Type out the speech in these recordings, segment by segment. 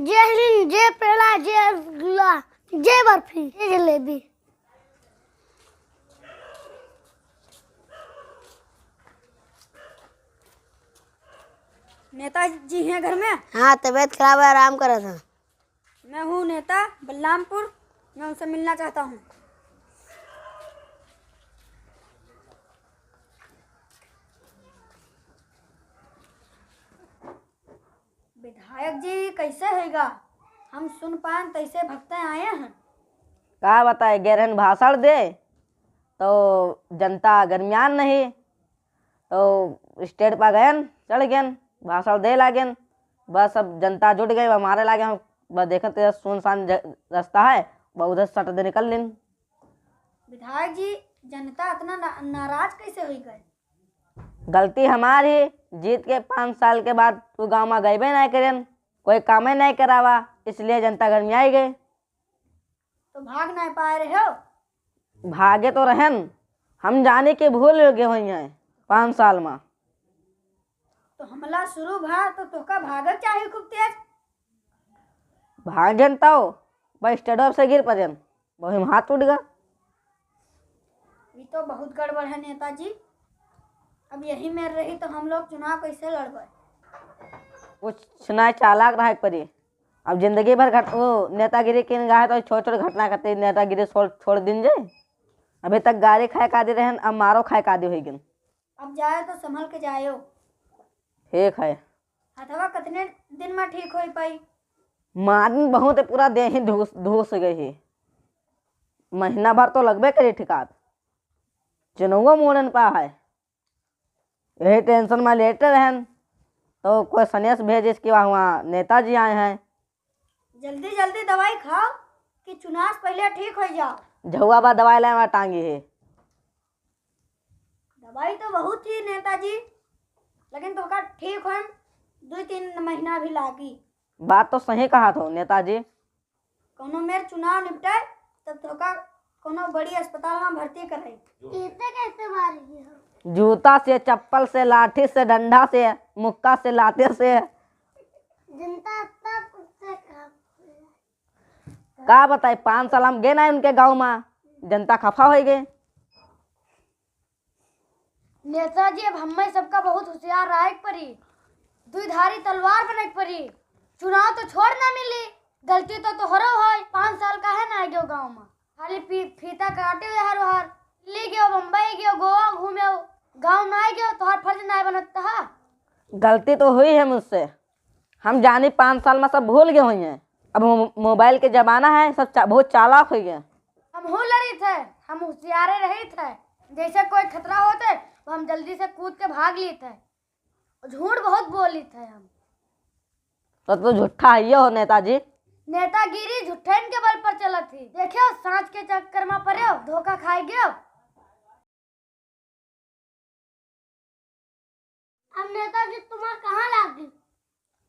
जय हिंद, जय पेड़ा, जय रसगुल्ला, जय बर्फी, जय जलेबी। नेताजी हैं घर में? हाँ, तबीयत खराब है, आराम कर रहा था। मैं हूँ नेता बलरामपुर, मैं उनसे मिलना चाहता हूँ। विधायक जी कैसे होगा? हम सुन पाए तैसे भक्ते आए हैं। का बताए, गहरन भाषण दे तो जनता गर्मियान नहीं तो स्टेट पर गयन चढ़ गयन भाषण दे लागन। बस अब जनता जुट गई, हमारे लागे हम बस देखते सुनसान रास्ता है, वह उधर सट दे निकल लेन। विधायक जी जनता इतना नाराज कैसे हुई गए? गलती हमारी, जीत के 5 साल के बाद तू गाँव में गए नहीं करें, कोई काम नहीं करावा, इसलिए जनता गर्मियाई गई। तो भाग नहीं पा रहे हो? भागे तो रहन, हम जाने के भूल गए हुई हैं 5 साल में। तो हमला शुरू भा तो तोका भागल चाहिए खूब तेज। भागन तो बस स्टेडियम से गिर पड़न, वही हाथ टूट गया। ये तो बहुत गड़बड़ है नेताजी। अब यही में रही तो हम लोग चुनाव कैसे लड़बे? कुछ ना चालाक रहा पड़ी। अब जिंदगी भर वो नेतागिरी की निगाह तो छोटे छोटे घटना करते नेतागिरी छोड़ दिन जाए। अभी तक गाड़ी खाए का दे रहे, अब मारो खाए का दे होगी। अब जाए तो संभल के जायो। ठीक है। हथवा कितने दिन में ठीक हो पाई? मारन बहुत पूरा देह ही धूस गई है, महीना भर तो लगबे करे ठिकात। चुनाव मोड़न पा है, यही टेंशन में लेटे रहन तो कोई सन्यास भेजे इसके वहाँ नेताजी आए हैं। जल्दी जल्दी दवाई खाओ कि चुनाव पहले ठीक हो जाओ। झुआ बा दवाई लाए वहाँ टांगी है। दवाई तो बहुत थी नेताजी, लेकिन तो का ठीक हो 2-3 महीना भी लागी। बात तो सही कहा तो नेताजी। कोनो मेर चुनाव निपटाए तब तो का कोनो बड़ी अस्पताल में भर्ती कराई। इतने कैसे मारेगी हम? जूता से, चप्पल से, लाठी से, डंडा से, मुक्का से, लाते से। जनता इतना कुत्ते काम का बताए, 5 साल हम गए ना उनके गांव में, जनता खफा हो गए। नेताजी, अब हमें सबका बहुत होशियार रहे पड़ी, दुधारी तलवार बने पड़ी। चुनाव तो छोड़ ना मिली, गलती तो तोहरो है। 5 साल का है ना गयो गाँव में, खाली फीता काटे हुए हर हर ले गयो, बम्बई गयो, गोवा घूमे, गाँव ना गयो, तोहर फर्ज ना बनता है। गलती तो हुई है मुझसे, हम जानी 5 साल में सब भूल गए हुए हैं। अब मोबाइल के जमाना है, सब बहुत चालाक हो गए। हम हो लड़ी थे, हम होशियारे रहे थे, जैसे कोई खतरा होते तो हम जल्दी से कूद के भाग लिए थे। झूठ बहुत बोली थे हम। तो झूठा है हो नेताजी। नेतागिरी झूठन के बल पर चला थी। देखियो सांच के चक्कर में पड़े, धोखा खाई गयो। अब नेताजी तुम्हारा कहाँ लागी?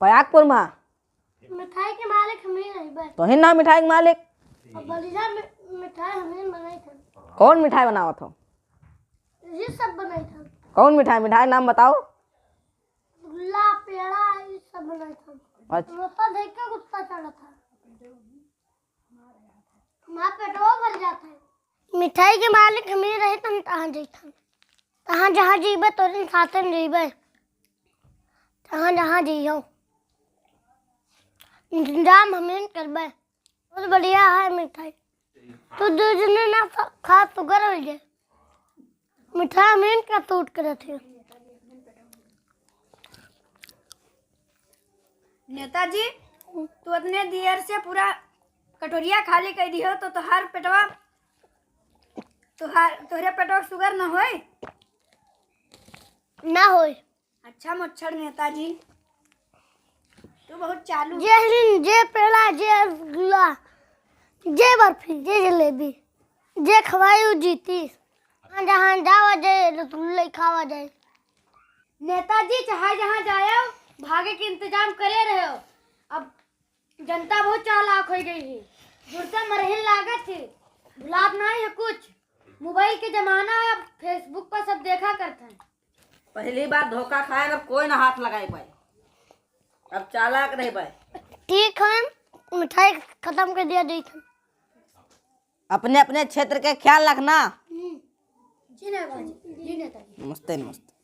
पयागपुर में। मिठाई के मालिक हम ही नहीं बस। तो ही ना मिठाई के मालिक। अब बढ़िया मिठाई हमें बनाई थी। कौन मिठाई बनावा था? ये सब बनाई था। कौन मिठाई नाम बताओ। गुल्ला, पेड़ा, ये सब बनाई था। अच्छा, मुझे देख के गुस्सा चढ़ा था, हमारा पेटवा भर जाता है। मिठाई के मालिक हम ही रहे तो हम कहाँ जाता, कहाँ जहाँ जीबे तो साथ में जीबे, जहाँ जहाँ जियो इंतजाम हमें करबे। बहुत बढ़िया है मिठाई, तो 2 जने ना खा शुगर हो जाए। मिठाई हमें क्या टूट कर थी। नेताजी तू इतने देर से पूरा कटोरिया खाली कर दी हो तो तोहरे पेटवा शुगर न होए? ना होए। अच्छा मच्छर नेताजी, तू बहुत चालू। जय हिंद, जय पेड़ा, जय रसगुल्ला, जय बर्फी, जय जलेबी, जय खवाई जीती। जहाँ जावा जाए रसगुल्ला खावा जाए। नेताजी चाहे जहाँ जाए भागे के इंतजाम करे रहे हो। अब जनता बहुत चालाक हो गई है, जुड़ता मरहिल लागत थी, भुलात नहीं है कुछ। मोबाइल के जमाना है, अब फेसबुक पर सब देखा करते हैं। पहली बार धोखा खाए, अब कोई ना हाथ लगाए पाए, अब चालाक नहीं पाए। ठीक है, मिठाई खत्म कर दिया दी। अपने अपने क्षेत्र के ख्याल रखना। जी नेताजी, जी नेताजी। नमस्ते नमस्ते।